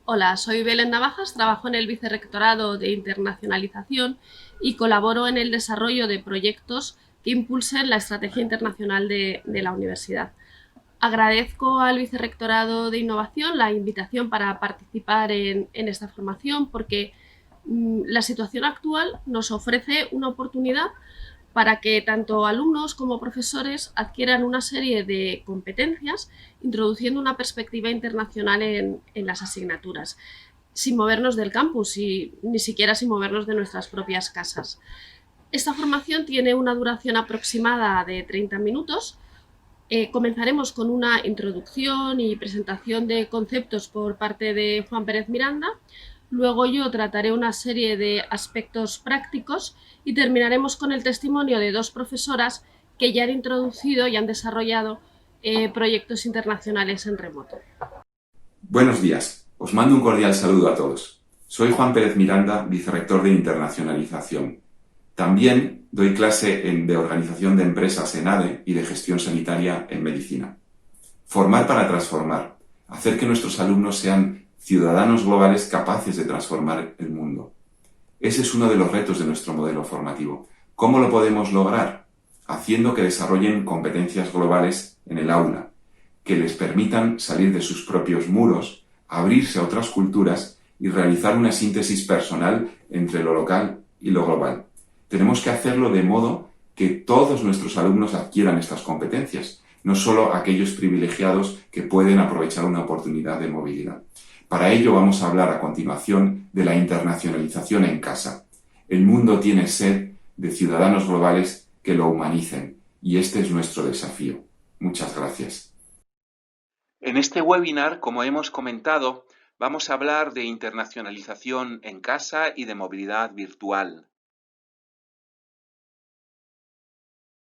Hola, soy Belén Navajas, trabajo en el Vicerrectorado de Internacionalización y colaboro en el desarrollo de proyectos que impulsen la estrategia internacional de la universidad. Agradezco al Vicerrectorado de Innovación la invitación para participar en esta formación porque la situación actual nos ofrece una oportunidad para que tanto alumnos como profesores adquieran una serie de competencias, introduciendo una perspectiva internacional en las asignaturas, sin movernos del campus y ni siquiera sin movernos de nuestras propias casas. Esta formación tiene una duración aproximada de 30 minutos. Comenzaremos con una introducción y presentación de conceptos por parte de Juan Pérez Miranda. Luego yo trataré una serie de aspectos prácticos y terminaremos con el testimonio de dos profesoras que ya han introducido y han desarrollado proyectos internacionales en remoto. Buenos días, os mando un cordial saludo a todos. Soy Juan Pérez Miranda, vicerrector de Internacionalización. También doy clase de Organización de Empresas en ADE y de Gestión Sanitaria en Medicina. Formar para transformar. Hacer que nuestros alumnos sean ciudadanos globales capaces de transformar el mundo. Ese es uno de los retos de nuestro modelo formativo. ¿Cómo lo podemos lograr? Haciendo que desarrollen competencias globales en el aula, que les permitan salir de sus propios muros, abrirse a otras culturas y realizar una síntesis personal entre lo local y lo global. Tenemos que hacerlo de modo que todos nuestros alumnos adquieran estas competencias, no solo aquellos privilegiados que pueden aprovechar una oportunidad de movilidad. Para ello vamos a hablar a continuación de la internacionalización en casa. El mundo tiene sed de ciudadanos globales que lo humanicen y este es nuestro desafío. Muchas gracias. En este webinar, como hemos comentado, vamos a hablar de internacionalización en casa y de movilidad virtual.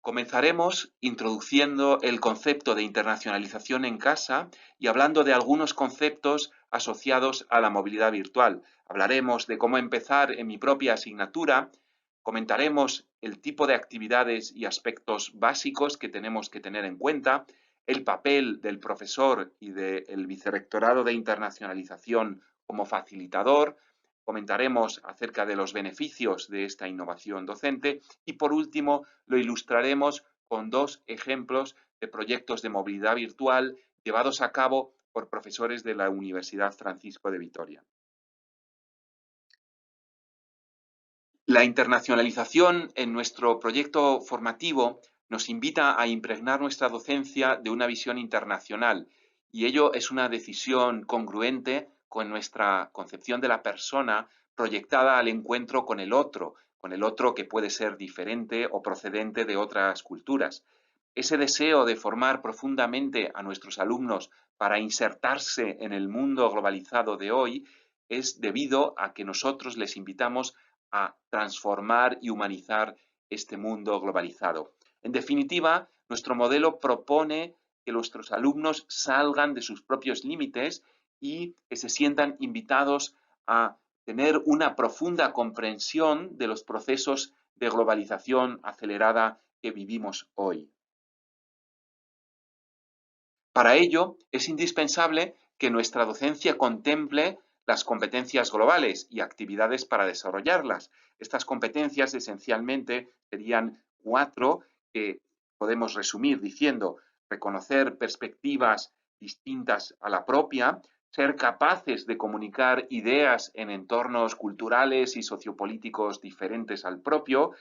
Comenzaremos introduciendo el concepto de internacionalización en casa y hablando de algunos conceptos asociados a la movilidad virtual. Hablaremos de cómo empezar en mi propia asignatura, comentaremos el tipo de actividades y aspectos básicos que tenemos que tener en cuenta, el papel del profesor y del vicerrectorado de internacionalización como facilitador, comentaremos acerca de los beneficios de esta innovación docente y, por último, lo ilustraremos con dos ejemplos de proyectos de movilidad virtual llevados a cabo por profesores de la Universidad Francisco de Vitoria. La internacionalización en nuestro proyecto formativo nos invita a impregnar nuestra docencia de una visión internacional y ello es una decisión congruente con nuestra concepción de la persona proyectada al encuentro con el otro que puede ser diferente o procedente de otras culturas. Ese deseo de formar profundamente a nuestros alumnos para insertarse en el mundo globalizado de hoy es debido a que nosotros les invitamos a transformar y humanizar este mundo globalizado. En definitiva, nuestro modelo propone que nuestros alumnos salgan de sus propios límites y que se sientan invitados a tener una profunda comprensión de los procesos de globalización acelerada que vivimos hoy. Para ello, es indispensable que nuestra docencia contemple las competencias globales y actividades para desarrollarlas. Estas competencias esencialmente serían 4 que podemos resumir diciendo reconocer perspectivas distintas a la propia, ser capaces de comunicar ideas en entornos culturales y sociopolíticos diferentes al propio,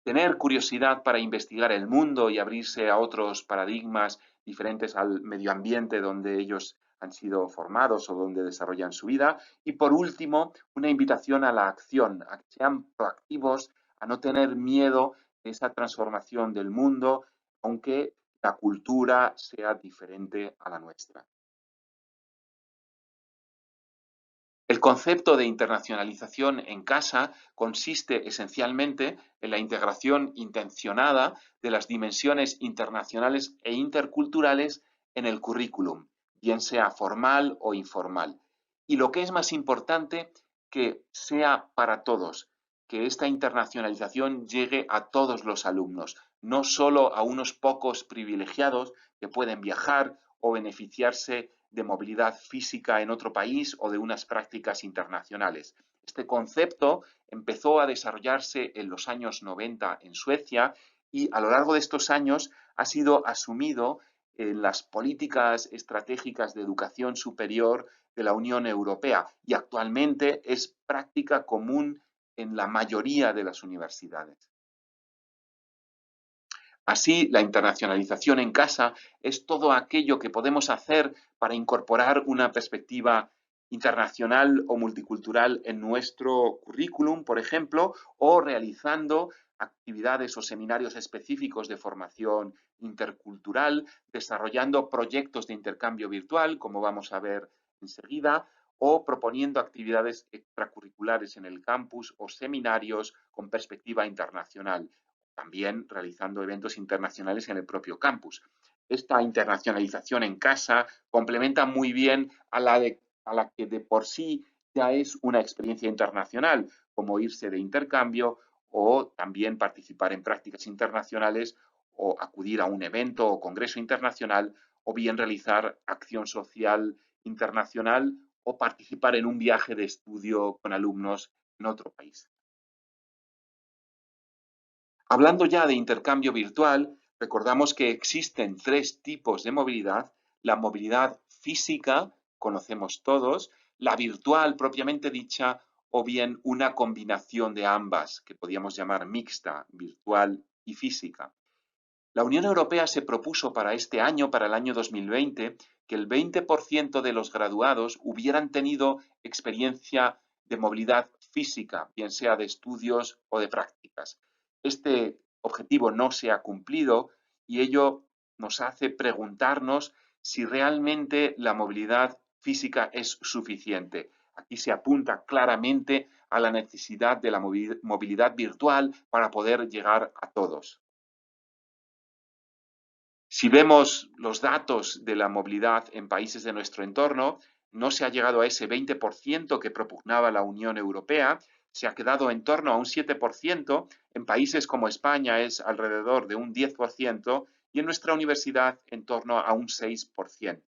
tener curiosidad para investigar el mundo y abrirse a otros paradigmas diferentes al medio ambiente donde ellos han sido formados o donde desarrollan su vida. Y por último, una invitación a la acción, a que sean proactivos, a no tener miedo de esa transformación del mundo, aunque la cultura sea diferente a la nuestra. El concepto de internacionalización en casa consiste esencialmente en la integración intencionada de las dimensiones internacionales e interculturales en el currículum, bien sea formal o informal. Y lo que es más importante, que sea para todos, que esta internacionalización llegue a todos los alumnos, no solo a unos pocos privilegiados que pueden viajar o beneficiarse de movilidad física en otro país o de unas prácticas internacionales. Este concepto empezó a desarrollarse en los años 90 en Suecia y a lo largo de estos años ha sido asumido en las políticas estratégicas de educación superior de la Unión Europea y actualmente es práctica común en la mayoría de las universidades. Así, la internacionalización en casa es todo aquello que podemos hacer para incorporar una perspectiva internacional o multicultural en nuestro currículum, por ejemplo, o realizando actividades o seminarios específicos de formación intercultural, desarrollando proyectos de intercambio virtual, como vamos a ver enseguida, o proponiendo actividades extracurriculares en el campus o seminarios con perspectiva internacional. También realizando eventos internacionales en el propio campus. Esta internacionalización en casa complementa muy bien a la que de por sí ya es una experiencia internacional, como irse de intercambio o también participar en prácticas internacionales o acudir a un evento o congreso internacional o bien realizar acción social internacional o participar en un viaje de estudio con alumnos en otro país. Hablando ya de intercambio virtual, recordamos que existen tres tipos de movilidad. La movilidad física, conocemos todos, la virtual propiamente dicha, o bien una combinación de ambas, que podríamos llamar mixta, virtual y física. La Unión Europea se propuso para este año, para el año 2020, que el 20% de los graduados hubieran tenido experiencia de movilidad física, bien sea de estudios o de prácticas. Este objetivo no se ha cumplido y ello nos hace preguntarnos si realmente la movilidad física es suficiente. Aquí se apunta claramente a la necesidad de la movilidad virtual para poder llegar a todos. Si vemos los datos de la movilidad en países de nuestro entorno, no se ha llegado a ese 20% que propugnaba la Unión Europea, se ha quedado en torno a un 7%, en países como España es alrededor de un 10% y en nuestra universidad en torno a un 6%.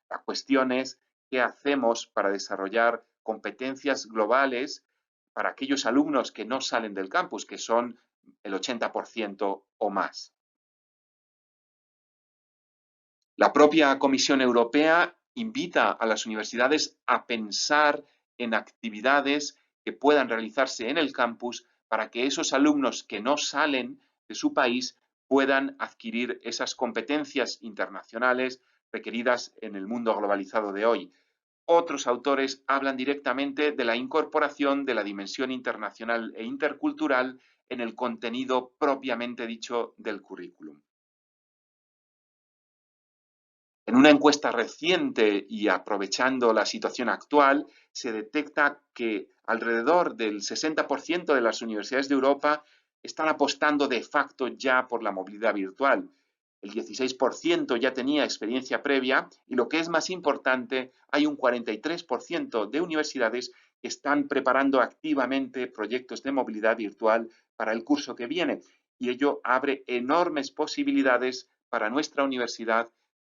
La cuestión es qué hacemos para desarrollar competencias globales para aquellos alumnos que no salen del campus, que son el 80% o más. La propia Comisión Europea invita a las universidades a pensar en actividades que puedan realizarse en el campus para que esos alumnos que no salen de su país puedan adquirir esas competencias internacionales requeridas en el mundo globalizado de hoy. Otros autores hablan directamente de la incorporación de la dimensión internacional e intercultural en el contenido propiamente dicho del currículum. En una encuesta reciente y aprovechando la situación actual, se detecta que alrededor del 60% de las universidades de Europa están apostando de facto ya por la movilidad virtual. El 16% ya tenía experiencia previa y lo que es más importante, hay un 43% de universidades que están preparando activamente proyectos de movilidad virtual para el curso que viene y ello abre enormes posibilidades para nuestra universidad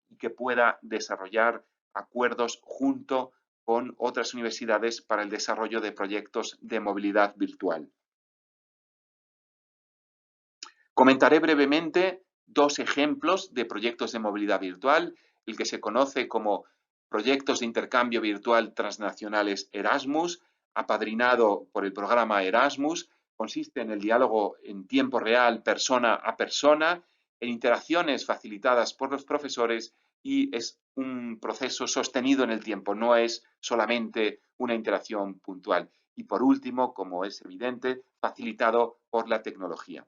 y que pueda desarrollar acuerdos junto con otras universidades para el desarrollo de proyectos de movilidad virtual. Comentaré brevemente dos ejemplos de proyectos de movilidad virtual, el que se conoce como proyectos de intercambio virtual transnacionales Erasmus, apadrinado por el programa Erasmus, consiste en el diálogo en tiempo real, persona a persona, en interacciones facilitadas por los profesores y es un proceso sostenido en el tiempo, no es solamente una interacción puntual. Y por último, como es evidente, facilitado por la tecnología.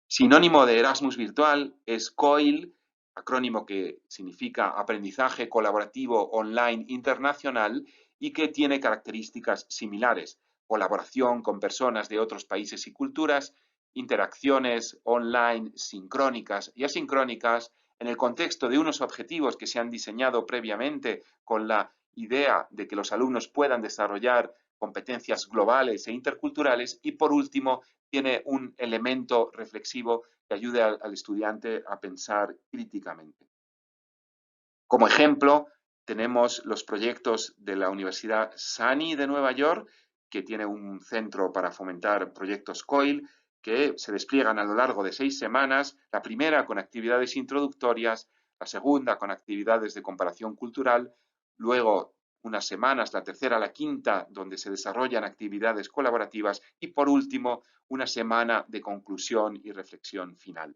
Sinónimo de Erasmus virtual es COIL, acrónimo que significa Aprendizaje Colaborativo Online Internacional y que tiene características similares: colaboración con personas de otros países y culturas, interacciones online sincrónicas y asincrónicas en el contexto de unos objetivos que se han diseñado previamente con la idea de que los alumnos puedan desarrollar competencias globales e interculturales y, por último, tiene un elemento reflexivo que ayude al estudiante a pensar críticamente. Como ejemplo, tenemos los proyectos de la Universidad SANY de Nueva York, que tiene un centro para fomentar proyectos COIL, que se despliegan a lo largo de 6 semanas, la primera con actividades introductorias, la segunda con actividades de comparación cultural, luego unas semanas, la tercera, la quinta, donde se desarrollan actividades colaborativas y, por último, una semana de conclusión y reflexión final.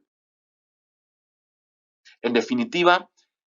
En definitiva,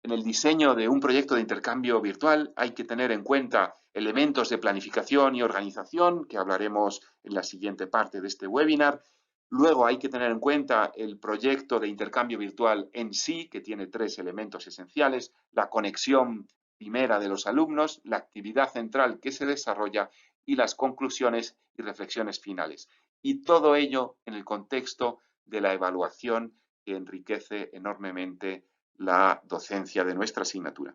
en el diseño de un proyecto de intercambio virtual hay que tener en cuenta elementos de planificación y organización, que hablaremos en la siguiente parte de este webinar. Luego hay que tener en cuenta el proyecto de intercambio virtual en sí, que tiene 3 elementos esenciales: la conexión primera de los alumnos, la actividad central que se desarrolla y las conclusiones y reflexiones finales. Y todo ello en el contexto de la evaluación, que enriquece enormemente la docencia de nuestra asignatura.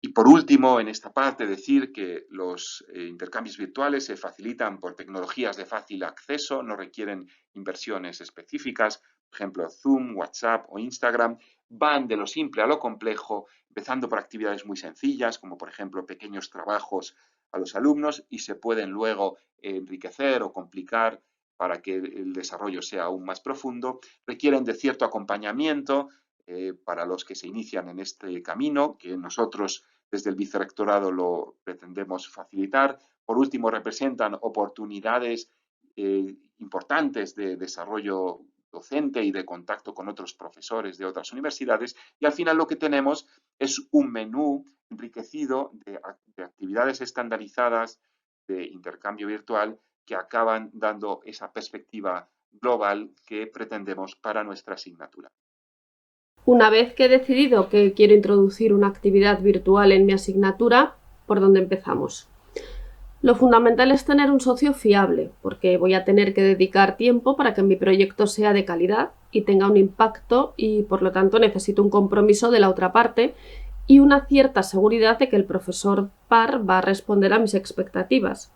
Y por último, en esta parte, decir que los intercambios virtuales se facilitan por tecnologías de fácil acceso, no requieren inversiones específicas. Por ejemplo, Zoom, WhatsApp o Instagram van de lo simple a lo complejo, empezando por actividades muy sencillas, como por ejemplo pequeños trabajos a los alumnos, y se pueden luego enriquecer o complicar para que el desarrollo sea aún más profundo. Requieren de cierto acompañamiento para los que se inician en este camino, que nosotros desde el vicerrectorado lo pretendemos facilitar. Por último, representan oportunidades importantes de desarrollo docente y de contacto con otros profesores de otras universidades. Y al final lo que tenemos es un menú enriquecido de actividades estandarizadas de intercambio virtual que acaban dando esa perspectiva global que pretendemos para nuestra asignatura. Una vez que he decidido que quiero introducir una actividad virtual en mi asignatura, ¿por dónde empezamos? Lo fundamental es tener un socio fiable, porque voy a tener que dedicar tiempo para que mi proyecto sea de calidad y tenga un impacto, y por lo tanto necesito un compromiso de la otra parte y una cierta seguridad de que el profesor par va a responder a mis expectativas.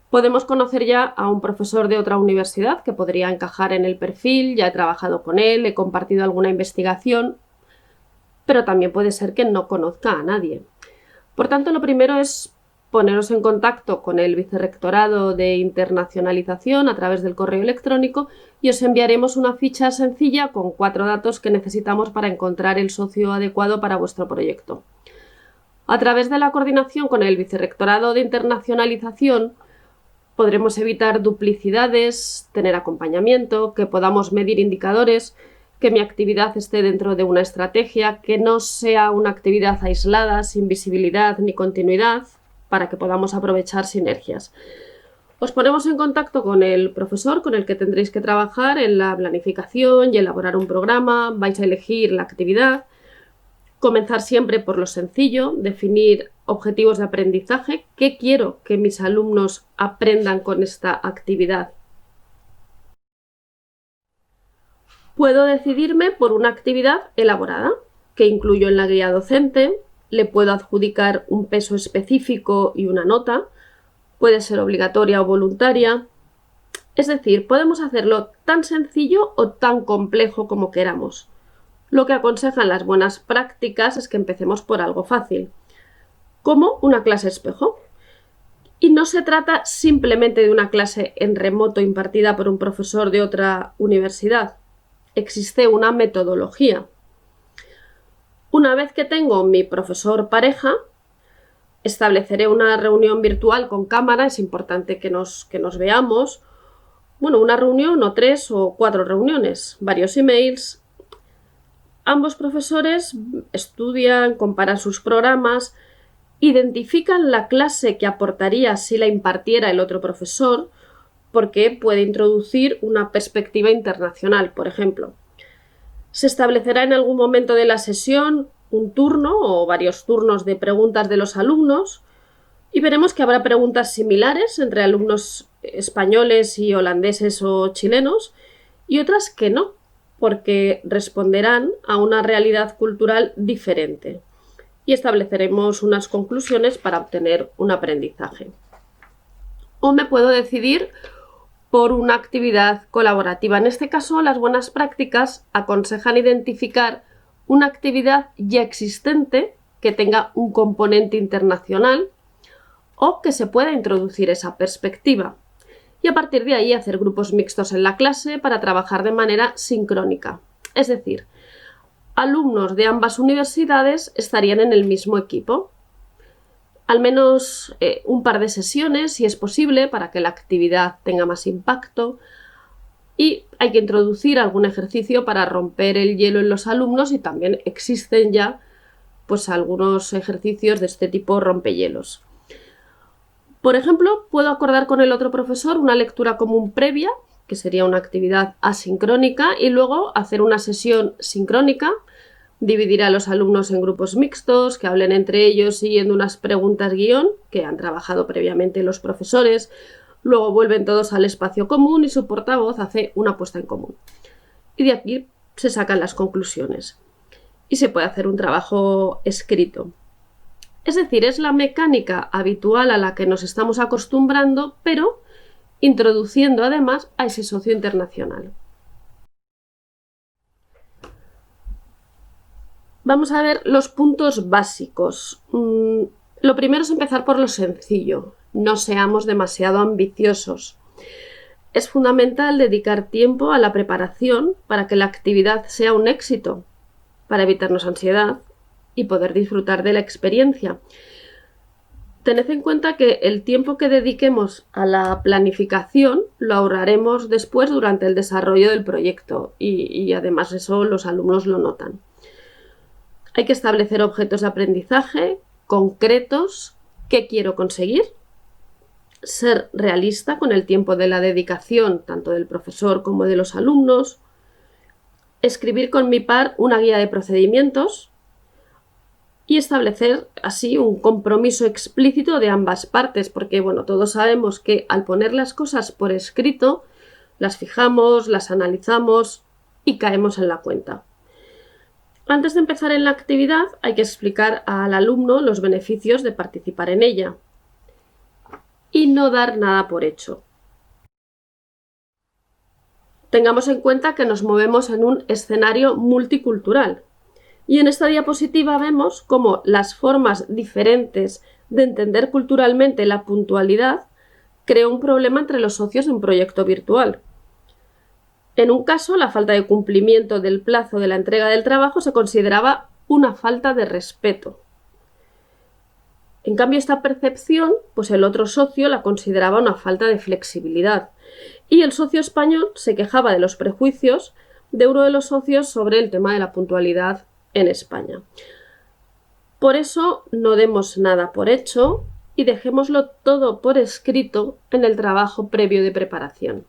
Podemos conocer ya a un profesor de otra universidad que podría encajar en el perfil, ya he trabajado con él, he compartido alguna investigación, pero también puede ser que no conozca a nadie. Por tanto, lo primero es poneros en contacto con el Vicerrectorado de Internacionalización a través del correo electrónico y os enviaremos una ficha sencilla con 4 datos que necesitamos para encontrar el socio adecuado para vuestro proyecto. A través de la coordinación con el Vicerrectorado de Internacionalización podremos evitar duplicidades, tener acompañamiento, que podamos medir indicadores, que mi actividad esté dentro de una estrategia, que no sea una actividad aislada, sin visibilidad ni continuidad, para que podamos aprovechar sinergias. Os ponemos en contacto con el profesor con el que tendréis que trabajar en la planificación y elaborar un programa, vais a elegir la actividad. Comenzar siempre por lo sencillo, definir objetivos de aprendizaje, qué quiero que mis alumnos aprendan con esta actividad. Puedo decidirme por una actividad elaborada, que incluyo en la guía docente, le puedo adjudicar un peso específico y una nota, puede ser obligatoria o voluntaria. Es decir, podemos hacerlo tan sencillo o tan complejo como queramos. Lo que aconsejan las buenas prácticas es que empecemos por algo fácil, como una clase espejo. Y no se trata simplemente de una clase en remoto impartida por un profesor de otra universidad. Existe una metodología. Una vez que tengo mi profesor pareja, estableceré una reunión virtual con cámara. Es importante que nos veamos. Bueno, una reunión o 3 o 4 reuniones, varios emails. Ambos profesores estudian, comparan sus programas, identifican la clase que aportaría si la impartiera el otro profesor, porque puede introducir una perspectiva internacional, por ejemplo. Se establecerá en algún momento de la sesión un turno o varios turnos de preguntas de los alumnos y veremos que habrá preguntas similares entre alumnos españoles y holandeses o chilenos y otras que no, porque responderán a una realidad cultural diferente y estableceremos unas conclusiones para obtener un aprendizaje. O me puedo decidir por una actividad colaborativa. En este caso, las buenas prácticas aconsejan identificar una actividad ya existente que tenga un componente internacional o que se pueda introducir esa perspectiva. Y a partir de ahí hacer grupos mixtos en la clase para trabajar de manera sincrónica. Es decir, alumnos de ambas universidades estarían en el mismo equipo. Al menos un par de sesiones, si es posible, para que la actividad tenga más impacto. Y hay que introducir algún ejercicio para romper el hielo en los alumnos, y también existen ya pues algunos ejercicios de este tipo rompehielos. Por ejemplo, puedo acordar con el otro profesor una lectura común previa, que sería una actividad asincrónica, y luego hacer una sesión sincrónica, dividir a los alumnos en grupos mixtos, que hablen entre ellos siguiendo unas preguntas guión que han trabajado previamente los profesores, luego vuelven todos al espacio común y su portavoz hace una puesta en común. Y de aquí se sacan las conclusiones. Y se puede hacer un trabajo escrito. Es decir, es la mecánica habitual a la que nos estamos acostumbrando, pero introduciendo además a ese socio internacional. Vamos a ver los puntos básicos. Lo primero es empezar por lo sencillo. No seamos demasiado ambiciosos. Es fundamental dedicar tiempo a la preparación para que la actividad sea un éxito, para evitarnos ansiedad y poder disfrutar de la experiencia. Tened en cuenta que el tiempo que dediquemos a la planificación lo ahorraremos después durante el desarrollo del proyecto y además eso los alumnos lo notan. Hay que establecer objetos de aprendizaje concretos. ¿Qué quiero conseguir? Ser realista con el tiempo de la dedicación tanto del profesor como de los alumnos. Escribir con mi par una guía de procedimientos y establecer así un compromiso explícito de ambas partes, porque todos sabemos que al poner las cosas por escrito, las fijamos, las analizamos y caemos en la cuenta. Antes de empezar en la actividad hay que explicar al alumno los beneficios de participar en ella y no dar nada por hecho. Tengamos en cuenta que nos movemos en un escenario multicultural y en esta diapositiva vemos cómo las formas diferentes de entender culturalmente la puntualidad creó un problema entre los socios de un proyecto virtual. En un caso, la falta de cumplimiento del plazo de la entrega del trabajo se consideraba una falta de respeto. En cambio, esta percepción, pues el otro socio la consideraba una falta de flexibilidad. Y el socio español se quejaba de los prejuicios de uno de los socios sobre el tema de la puntualidad en España. Por eso no demos nada por hecho y dejémoslo todo por escrito en el trabajo previo de preparación.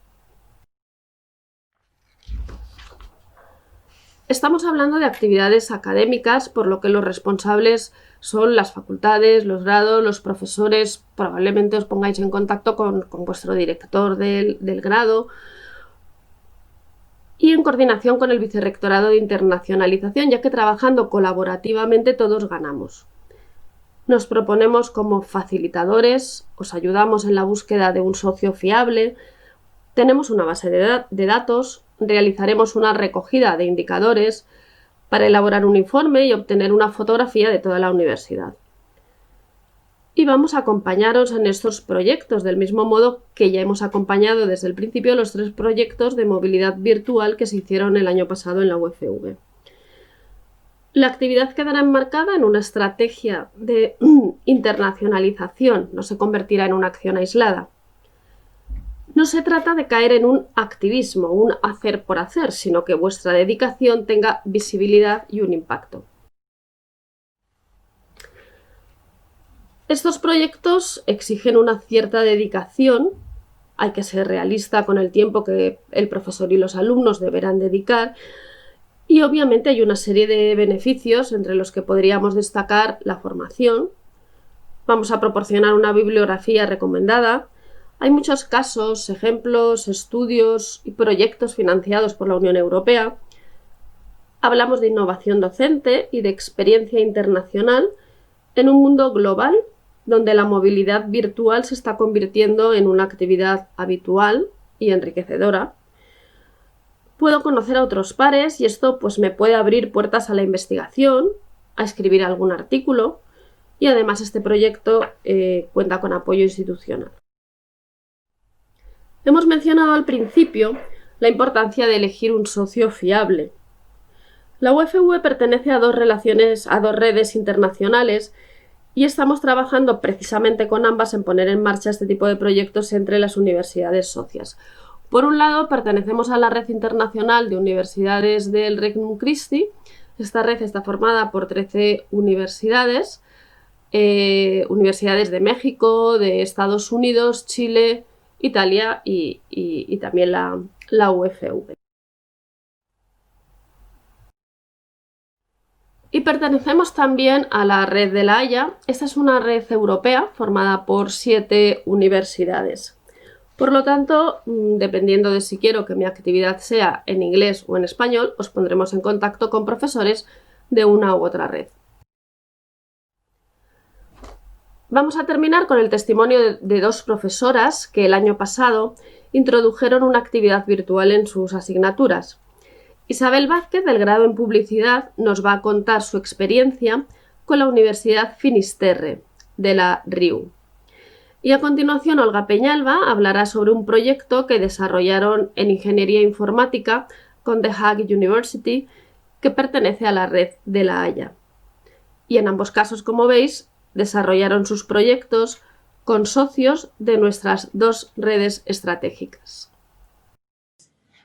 Estamos hablando de actividades académicas, por lo que los responsables son las facultades, los grados, los profesores. Probablemente os pongáis en contacto con vuestro director del grado y en coordinación con el Vicerrectorado de Internacionalización, ya que trabajando colaborativamente todos ganamos. Nos proponemos como facilitadores, os ayudamos en la búsqueda de un socio fiable, tenemos una base de datos, realizaremos una recogida de indicadores para elaborar un informe y obtener una fotografía de toda la universidad. Y vamos a acompañaros en estos proyectos, del mismo modo que ya hemos acompañado desde el principio los 3 proyectos de movilidad virtual que se hicieron el año pasado en la UFV. La actividad quedará enmarcada en una estrategia de internacionalización, no se convertirá en una acción aislada. No se trata de caer en un activismo, un hacer por hacer, sino que vuestra dedicación tenga visibilidad y un impacto. Estos proyectos exigen una cierta dedicación, hay que ser realista con el tiempo que el profesor y los alumnos deberán dedicar y obviamente hay una serie de beneficios entre los que podríamos destacar la formación. Vamos a proporcionar una bibliografía recomendada. Hay muchos casos, ejemplos, estudios y proyectos financiados por la Unión Europea. Hablamos de innovación docente y de experiencia internacional en un mundo global donde la movilidad virtual se está convirtiendo en una actividad habitual y enriquecedora. puedo conocer a otros pares y esto pues me puede abrir puertas a la investigación, a escribir algún artículo y además este proyecto cuenta con apoyo institucional. Hemos mencionado al principio la importancia de elegir un socio fiable. La UFV pertenece a dos redes internacionales y estamos trabajando precisamente con ambas en poner en marcha este tipo de proyectos entre las universidades socias. Por un lado, pertenecemos a la Red Internacional de Universidades del Regnum Christi. Esta red está formada por 13 universidades, universidades de México, de Estados Unidos, Chile, Italia y también la UFV. Y pertenecemos también a la red de La Haya. Esta es una red europea formada por 7 universidades. Por lo tanto, dependiendo de si quiero que mi actividad sea en inglés o en español, os pondremos en contacto con profesores de una u otra red. Vamos a terminar con el testimonio de 2 profesoras que el año pasado introdujeron una actividad virtual en sus asignaturas. Isabel Vázquez, del grado en Publicidad, nos va a contar su experiencia con la Universidad Finisterre de la RIU. Y a continuación Olga Peñalba hablará sobre un proyecto que desarrollaron en Ingeniería Informática con The Hague University, que pertenece a la red de La Haya. Y en ambos casos, como veis, desarrollaron sus proyectos con socios de nuestras 2 redes estratégicas.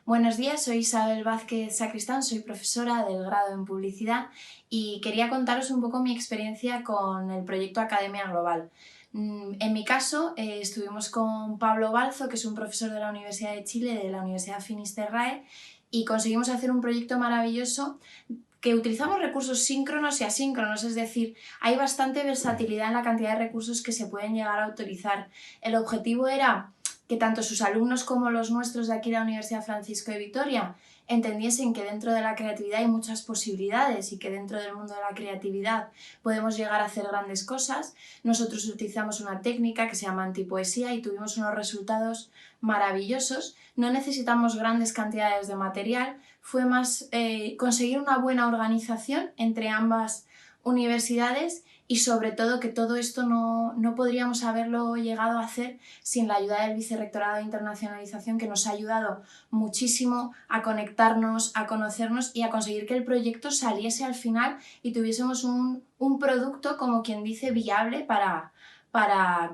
Buenos días, soy Isabel Vázquez Sacristán, soy profesora del grado en Publicidad y quería contaros un poco mi experiencia con el proyecto Academia Global. En mi caso, estuvimos con Pablo Balzo, que es un profesor de la Universidad de Chile, de la Universidad Finisterrae, y conseguimos hacer un proyecto maravilloso que utilizamos recursos síncronos y asíncronos, es decir, hay bastante versatilidad en la cantidad de recursos que se pueden llegar a utilizar. El objetivo era que tanto sus alumnos como los nuestros de aquí de la Universidad Francisco de Vitoria entendiesen que dentro de la creatividad hay muchas posibilidades y que dentro del mundo de la creatividad podemos llegar a hacer grandes cosas. Nosotros utilizamos una técnica que se llama antipoesía y tuvimos unos resultados maravillosos. No necesitamos grandes cantidades de material, fue más conseguir una buena organización entre ambas universidades y sobre todo que todo esto no podríamos haberlo llegado a hacer sin la ayuda del Vicerrectorado de Internacionalización, que nos ha ayudado muchísimo a conectarnos, a conocernos y a conseguir que el proyecto saliese al final y tuviésemos un producto, como quien dice, viable para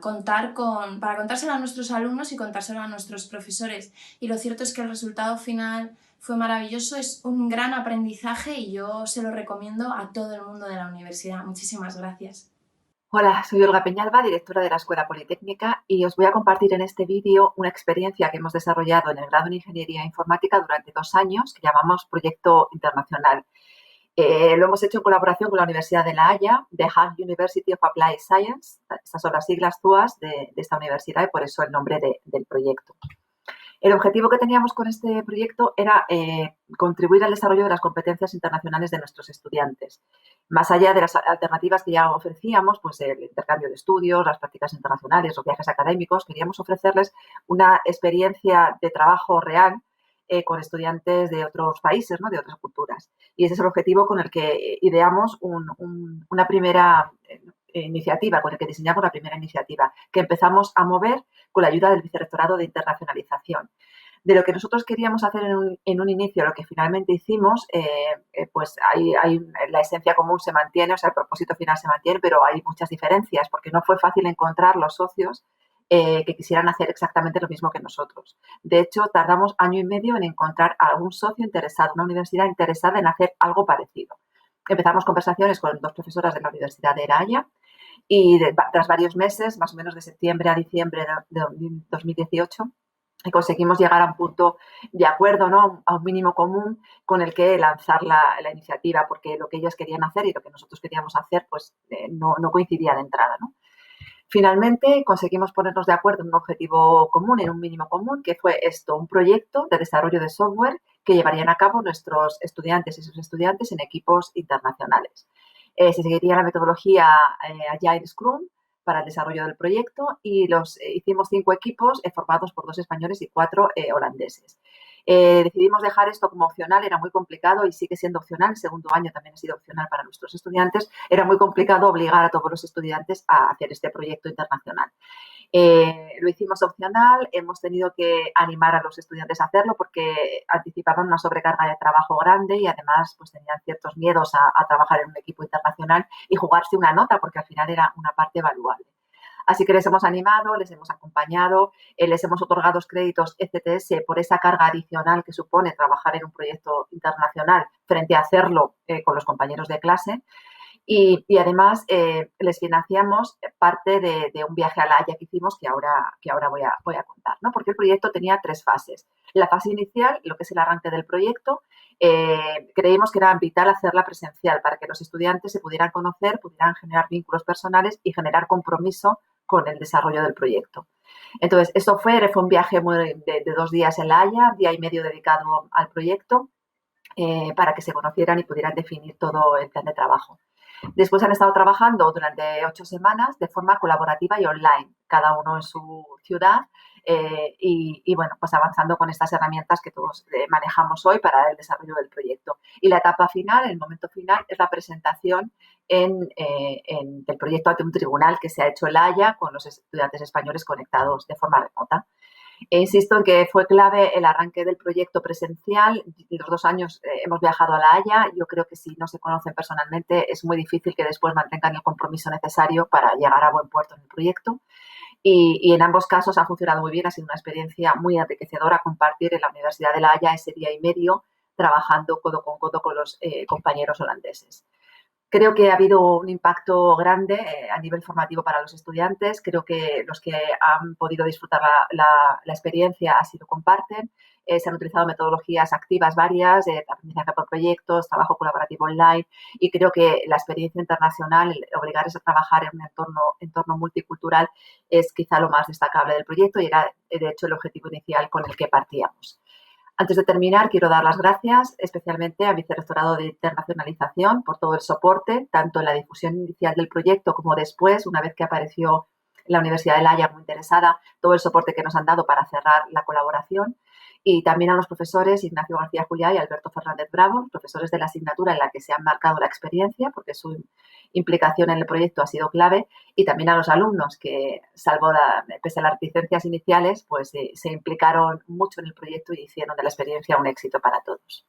contárselo a nuestros alumnos y contárselo a nuestros profesores. Y lo cierto es que el resultado final fue maravilloso, es un gran aprendizaje y yo se lo recomiendo a todo el mundo de la universidad. Muchísimas gracias. Hola, soy Olga Peñalba, directora de la Escuela Politécnica, y os voy a compartir en este vídeo una experiencia que hemos desarrollado en el grado en Ingeniería Informática durante 2 años, que llamamos Proyecto Internacional. Lo hemos hecho en colaboración con la Universidad de La Haya, The Hague University of Applied Science. Estas son las siglas TUAS de esta universidad y por eso el nombre del proyecto. El objetivo que teníamos con este proyecto era contribuir al desarrollo de las competencias internacionales de nuestros estudiantes. Más allá de las alternativas que ya ofrecíamos, pues el intercambio de estudios, las prácticas internacionales, los viajes académicos, queríamos ofrecerles una experiencia de trabajo real con estudiantes de otros países, ¿no? De otras culturas. Y ese es el objetivo con el que ideamos una primera iniciativa, con el que diseñamos la primera iniciativa, que empezamos a mover con la ayuda del Vicerrectorado de Internacionalización. De lo que nosotros queríamos hacer en un inicio, lo que finalmente hicimos, pues la esencia común se mantiene, o sea, el propósito final se mantiene, pero hay muchas diferencias, porque no fue fácil encontrar los socios que quisieran hacer exactamente lo mismo que nosotros. De hecho, tardamos 1 año y medio en encontrar a algún socio interesado, una universidad interesada en hacer algo parecido. Empezamos conversaciones con 2 profesoras de la Universidad de La Haya y tras varios meses, más o menos de septiembre a diciembre de 2018, conseguimos llegar a un punto de acuerdo, ¿no? A un mínimo común con el que lanzar la iniciativa, porque lo que ellos querían hacer y lo que nosotros queríamos hacer pues no coincidía de entrada, ¿no? Finalmente conseguimos ponernos de acuerdo en un objetivo común, en un mínimo común, que fue esto, un proyecto de desarrollo de software que llevarían a cabo nuestros estudiantes y sus estudiantes en equipos internacionales. Se seguiría la metodología Agile Scrum para el desarrollo del proyecto y hicimos 5 equipos formados por 2 españoles y 4 holandeses. Decidimos dejar esto como opcional, era muy complicado y sigue siendo opcional, el segundo año también ha sido opcional para nuestros estudiantes, era muy complicado obligar a todos los estudiantes a hacer este proyecto internacional. Lo hicimos opcional, hemos tenido que animar a los estudiantes a hacerlo porque anticipaban una sobrecarga de trabajo grande y además pues tenían ciertos miedos a trabajar en un equipo internacional y jugarse una nota porque al final era una parte evaluable. Así que les hemos animado, les hemos acompañado, les hemos otorgado créditos ECTS por esa carga adicional que supone trabajar en un proyecto internacional frente a hacerlo con los compañeros de clase. Y además les financiamos parte de un viaje a La Haya que hicimos que ahora voy a contar, ¿no? Porque el proyecto tenía 3 fases. La fase inicial, lo que es el arranque del proyecto, creímos que era vital hacerla presencial para que los estudiantes se pudieran conocer, pudieran generar vínculos personales y generar compromiso con el desarrollo del proyecto. Entonces, esto fue un viaje de 2 días en La Haya, día y medio dedicado al proyecto para que se conocieran y pudieran definir todo el plan de trabajo. Después han estado trabajando durante 8 semanas de forma colaborativa y online, cada uno en su ciudad y bueno, pues avanzando con estas herramientas que todos manejamos hoy para el desarrollo del proyecto. Y la etapa final, el momento final, es la presentación del proyecto ante un tribunal que se ha hecho en La Haya con los estudiantes españoles conectados de forma remota. Insisto en que fue clave el arranque del proyecto presencial. Los 2 años hemos viajado a La Haya. Yo creo que si no se conocen personalmente es muy difícil que después mantengan el compromiso necesario para llegar a buen puerto en el proyecto. Y en ambos casos ha funcionado muy bien. Ha sido una experiencia muy enriquecedora compartir en la Universidad de La Haya ese día y medio trabajando codo con los compañeros holandeses. Creo que ha habido un impacto grande a nivel formativo para los estudiantes. Creo que los que han podido disfrutar la experiencia así lo comparten. Se han utilizado metodologías activas varias, aprendizaje por proyectos, trabajo colaborativo online y creo que la experiencia internacional, obligarles a trabajar en un entorno multicultural es quizá lo más destacable del proyecto y era de hecho el objetivo inicial con el que partíamos. Antes de terminar, quiero dar las gracias especialmente a Vicerrectorado de Internacionalización por todo el soporte, tanto en la difusión inicial del proyecto como después, una vez que apareció la Universidad de La Haya muy interesada, todo el soporte que nos han dado para cerrar la colaboración. Y también a los profesores Ignacio García Juliá y Alberto Fernández Bravo, profesores de la asignatura en la que se han marcado la experiencia, porque su implicación en el proyecto ha sido clave, y también a los alumnos que, pese a las reticencias iniciales, pues se implicaron mucho en el proyecto y hicieron de la experiencia un éxito para todos.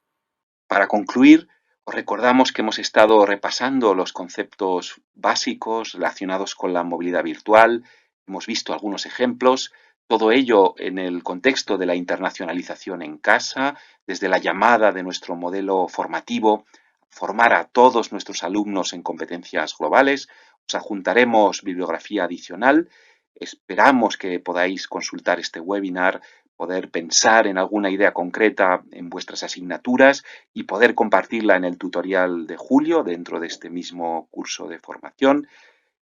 Para concluir, os recordamos que hemos estado repasando los conceptos básicos relacionados con la movilidad virtual, hemos visto algunos ejemplos, todo ello en el contexto de la internacionalización en casa, desde la llamada de nuestro modelo formativo, formar a todos nuestros alumnos en competencias globales. Os adjuntaremos bibliografía adicional. Esperamos que podáis consultar este webinar, poder pensar en alguna idea concreta en vuestras asignaturas y poder compartirla en el tutorial de julio dentro de este mismo curso de formación.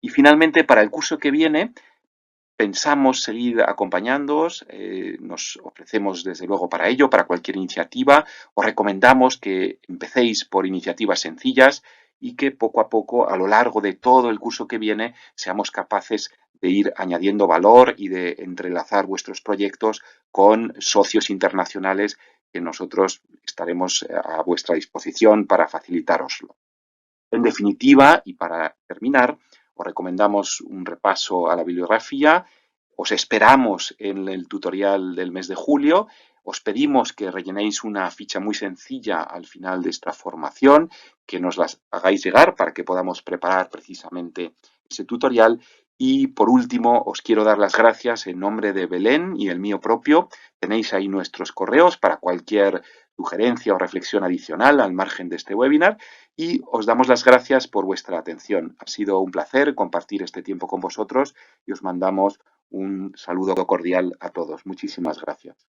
Y finalmente, para el curso que viene, pensamos seguir acompañándoos, nos ofrecemos desde luego para ello, para cualquier iniciativa. Os recomendamos que empecéis por iniciativas sencillas y que poco a poco, a lo largo de todo el curso que viene, seamos capaces de ir añadiendo valor y de entrelazar vuestros proyectos con socios internacionales que nosotros estaremos a vuestra disposición para facilitároslo. En definitiva, y para terminar, os recomendamos un repaso a la bibliografía. Os esperamos en el tutorial del mes de julio. Os pedimos que rellenéis una ficha muy sencilla al final de esta formación, que nos las hagáis llegar para que podamos preparar precisamente ese tutorial. Y por último, os quiero dar las gracias en nombre de Belén y el mío propio. Tenéis ahí nuestros correos para cualquier sugerencia o reflexión adicional al margen de este webinar y os damos las gracias por vuestra atención. Ha sido un placer compartir este tiempo con vosotros y os mandamos un saludo cordial a todos. Muchísimas gracias.